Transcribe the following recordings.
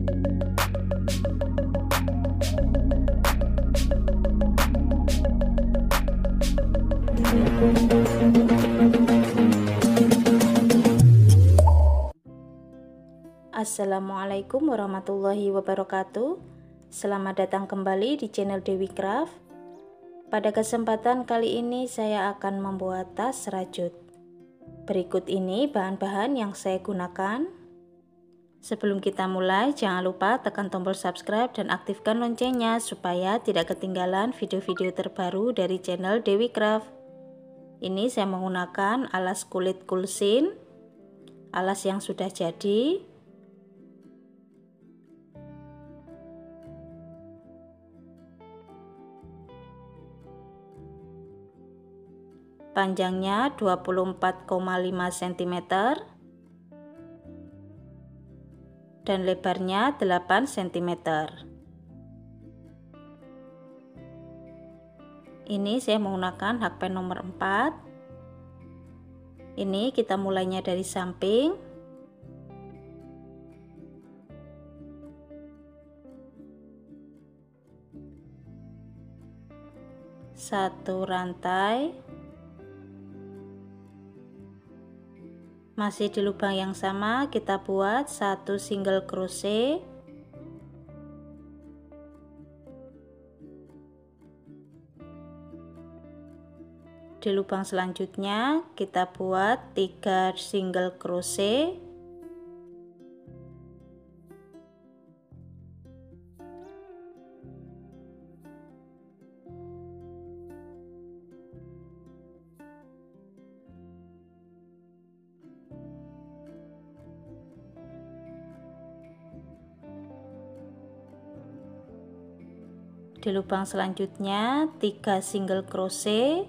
Assalamualaikum warahmatullahi wabarakatuh. Selamat datang kembali di channel Dewi Craft. Pada kesempatan kali ini saya akan membuat tas rajut. Berikut ini bahan-bahan yang saya gunakan. Sebelum kita mulai, jangan lupa tekan tombol subscribe dan aktifkan loncengnya supaya tidak ketinggalan video-video terbaru dari channel Dewi Craft. Ini saya menggunakan alas kulit kulsin, alas yang sudah jadi, panjangnya 24,5 cm dan lebarnya 8 cm. Ini saya menggunakan hakpen nomor 4. Ini kita mulainya dari samping. Satu rantai. Masih di lubang yang sama kita buat satu single crochet. Di lubang selanjutnya kita buat 3 single crochet. Di lubang selanjutnya 3 single crochet.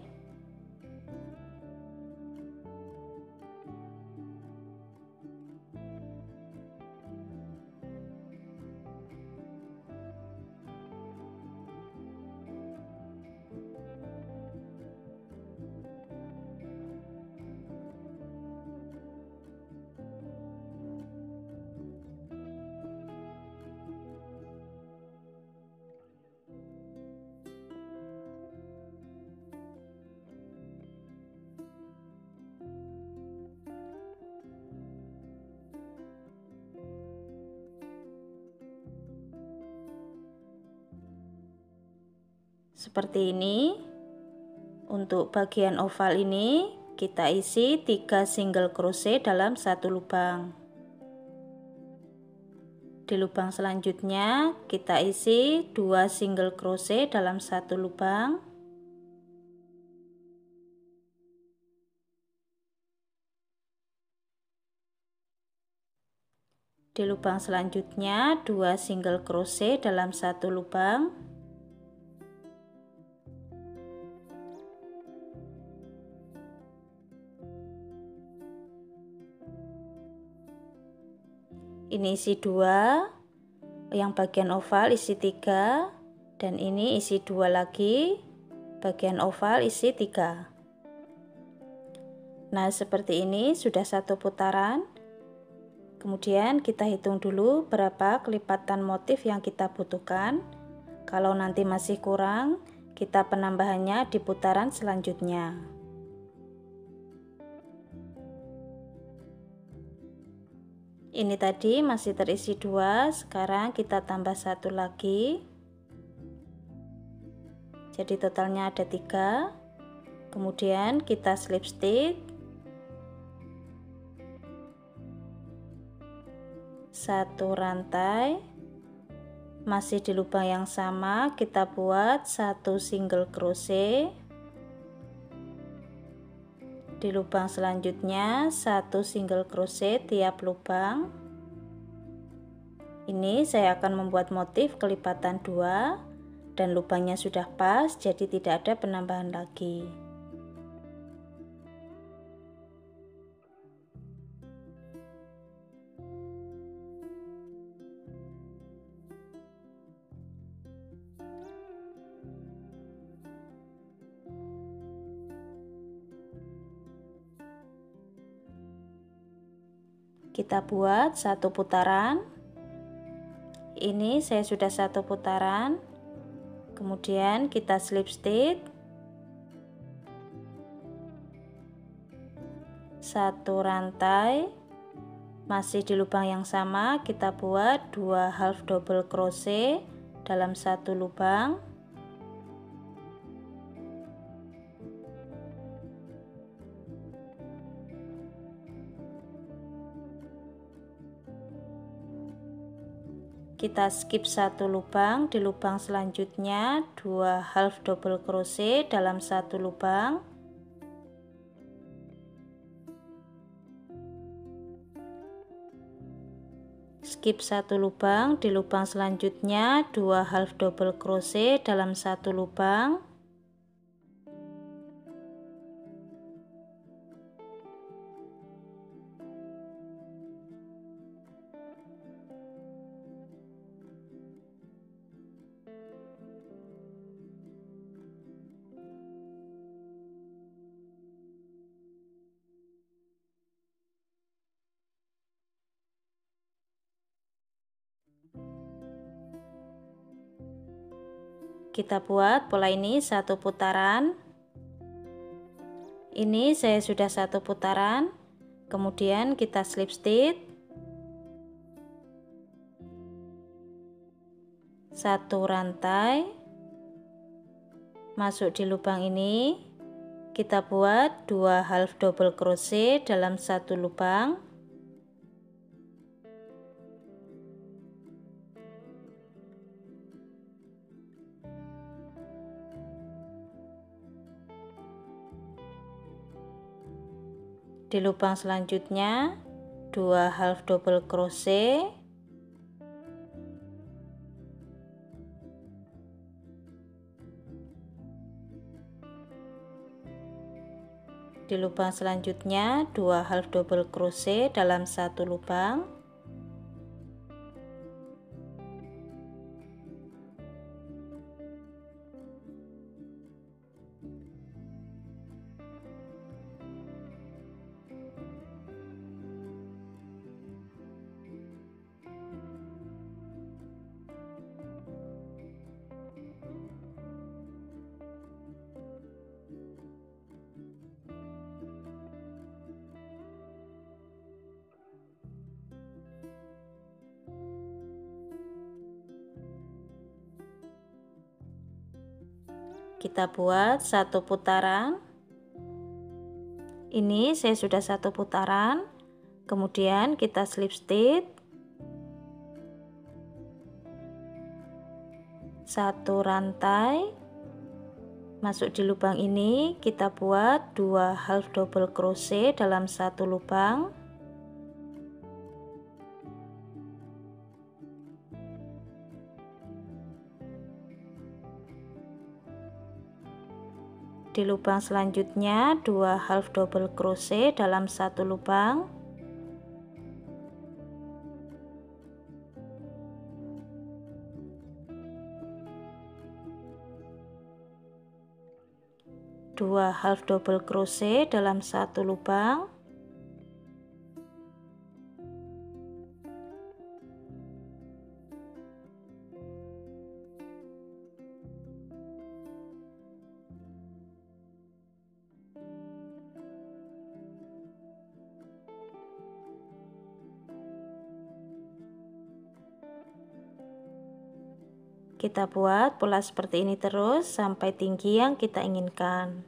Seperti ini. Untuk bagian oval ini kita isi 3 single crochet dalam satu lubang. Di lubang selanjutnya kita isi 2 single crochet dalam satu lubang. Di lubang selanjutnya 2 single crochet dalam satu lubang. Ini isi 2, yang bagian oval isi 3, dan ini isi 2 lagi, bagian oval isi 3. Nah, seperti ini sudah satu putaran. Kemudian kita hitung dulu berapa kelipatan motif yang kita butuhkan. Kalau nanti masih kurang, kita penambahannya di putaran selanjutnya. Ini tadi masih terisi 2, sekarang kita tambah satu lagi. Jadi totalnya ada 3. Kemudian kita slip stitch. Satu rantai. Masih di lubang yang sama kita buat satu single crochet. Di lubang selanjutnya satu single crochet tiap lubang. Ini saya akan membuat motif kelipatan 2 dan lubangnya sudah pas, jadi tidak ada penambahan lagi. Kita buat satu putaran. Ini saya sudah 1 putaran, kemudian kita slip stitch 1 rantai, masih di lubang yang sama kita buat 2 half double crochet dalam 1 lubang. Kita skip 1 lubang, di lubang selanjutnya 2 half double crochet dalam 1 lubang. Skip 1 lubang, di lubang selanjutnya 2 half double crochet dalam 1 lubang. Kita buat pola ini 1 putaran. Ini saya sudah 1 putaran, kemudian kita slip stitch 1 rantai, masuk di lubang ini, kita buat 2 half double crochet dalam 1 lubang. Di lubang selanjutnya 2 half double crochet, di lubang selanjutnya 2 half double crochet dalam 1 lubang. Kita buat 1 putaran. Ini saya sudah 1 putaran, kemudian kita slip stitch 1 rantai, masuk di lubang ini, kita buat 2 half double crochet dalam 1 lubang. Di lubang selanjutnya 2 half double crochet dalam 1 lubang. Dua half double crochet dalam 1 lubang. Kita buat pola seperti ini terus sampai tinggi yang kita inginkan.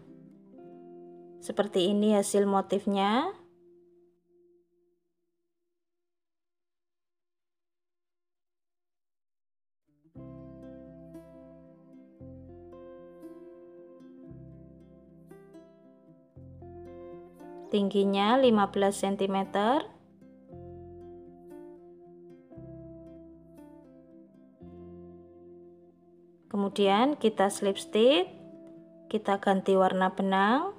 Seperti ini hasil motifnya. Tingginya 15 cm. Kemudian kita slip stitch, kita ganti warna benang.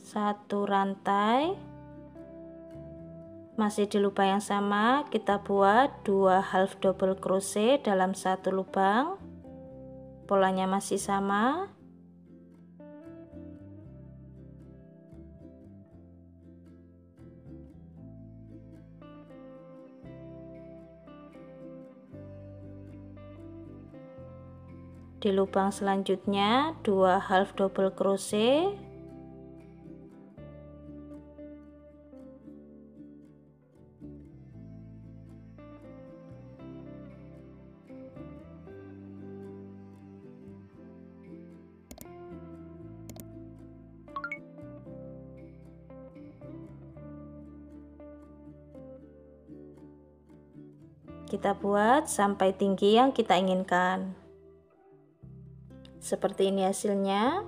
Satu rantai, masih di lubang yang sama, kita buat 2 half double crochet dalam 1 lubang. Polanya masih sama. Di lubang selanjutnya 2 half double crochet, kita buat sampai tinggi yang kita inginkan. Seperti ini hasilnya.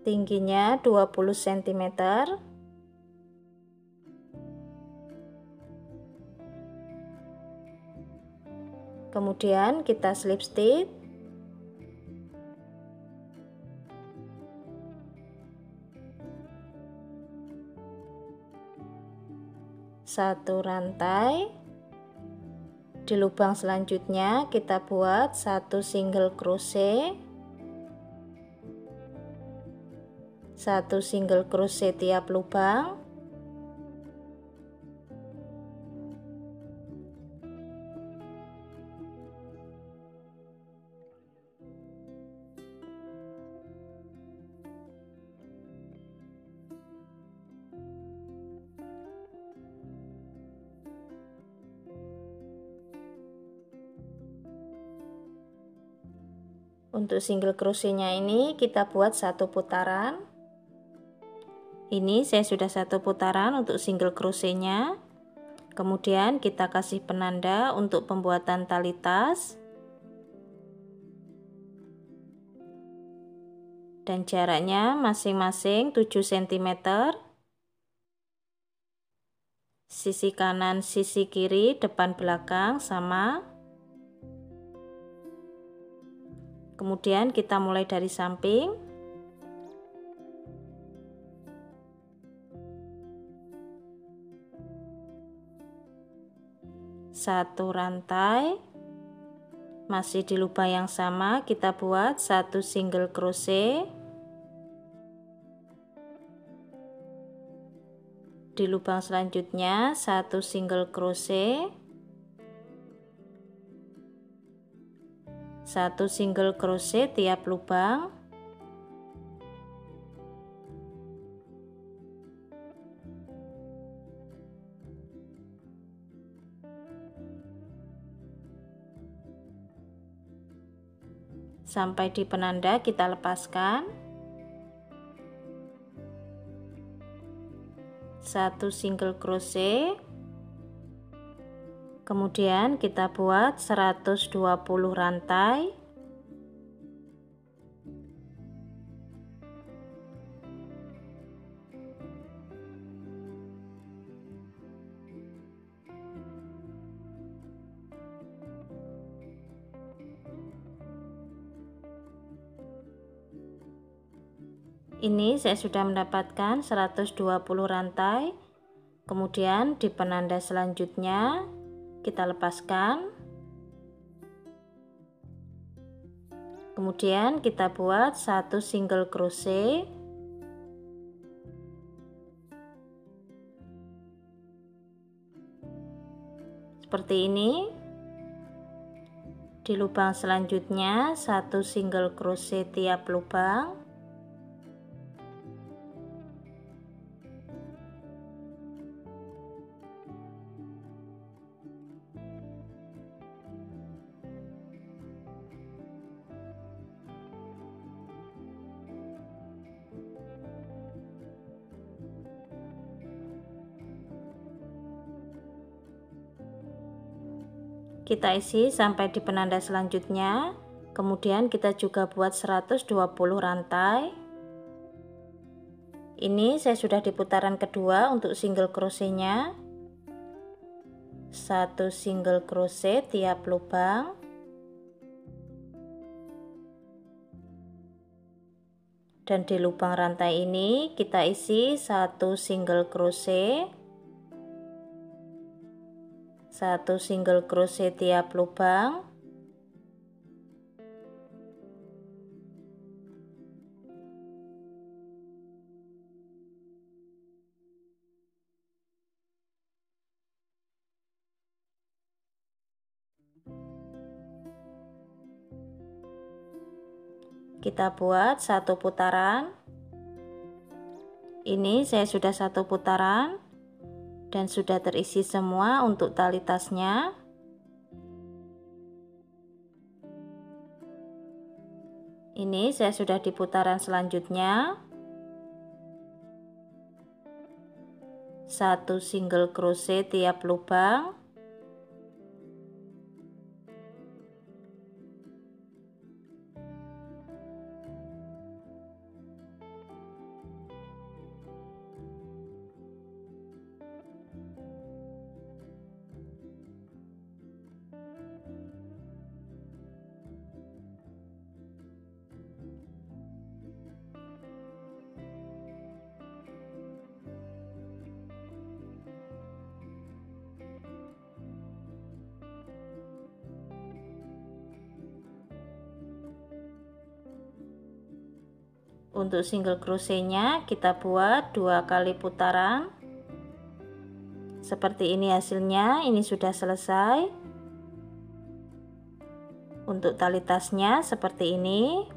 Tingginya 20 cm. Kemudian kita slip stitch. Satu rantai. Di lubang selanjutnya kita buat 1 single crochet, 1 single crochet tiap lubang. Untuk single crochetnya ini kita buat 1 putaran. Ini saya sudah 1 putaran untuk single crochetnya. Kemudian kita kasih penanda untuk pembuatan tali tas. Dan jaraknya masing-masing 7 cm. Sisi kanan, sisi kiri, depan belakang sama. Kemudian kita mulai dari samping. Satu rantai. Masih di lubang yang sama kita buat 1 single crochet. Di lubang selanjutnya 1 single crochet. 1 single crochet tiap lubang. Sampai di penanda kita lepaskan. 1 single crochet. Kemudian kita buat 120 rantai. Ini saya sudah mendapatkan 120 rantai. Kemudian di penanda selanjutnya kita lepaskan. Kemudian kita buat 1 single crochet. Seperti ini. Di lubang selanjutnya 1 single crochet tiap lubang. Kita isi sampai di penanda selanjutnya. Kemudian kita juga buat 120 rantai. Ini saya sudah di putaran kedua untuk single crochetnya. 1 single crochet tiap lubang. Dan di lubang rantai ini kita isi 1 single crochet. 1 single crochet tiap lubang. Kita buat satu putaran. Ini saya sudah satu putaran dan sudah terisi semua untuk tali tasnya. Ini saya sudah di putaran selanjutnya. Satu single crochet tiap lubang. Untuk single crochetnya kita buat 2 kali putaran. Seperti ini hasilnya, ini sudah selesai. Untuk tali tasnya seperti ini.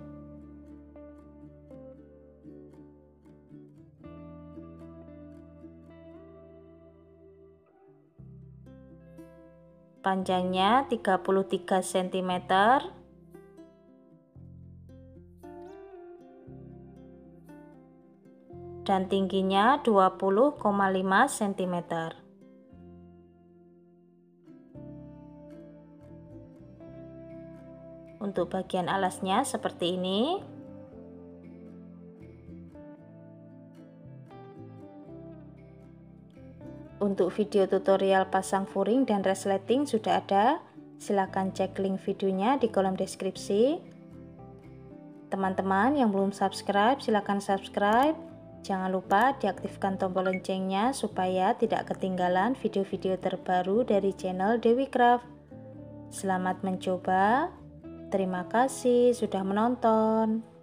Panjangnya 33 cm. Dan tingginya 20,5 cm. Untuk bagian alasnya seperti ini. Untuk video tutorial pasang furing dan resleting sudah ada. Silahkan cek link videonya di kolom deskripsi. Teman-teman yang belum subscribe silahkan subscribe. Jangan lupa diaktifkan tombol loncengnya supaya tidak ketinggalan video-video terbaru dari channel Dewi Craft. Selamat mencoba. Terima kasih sudah menonton.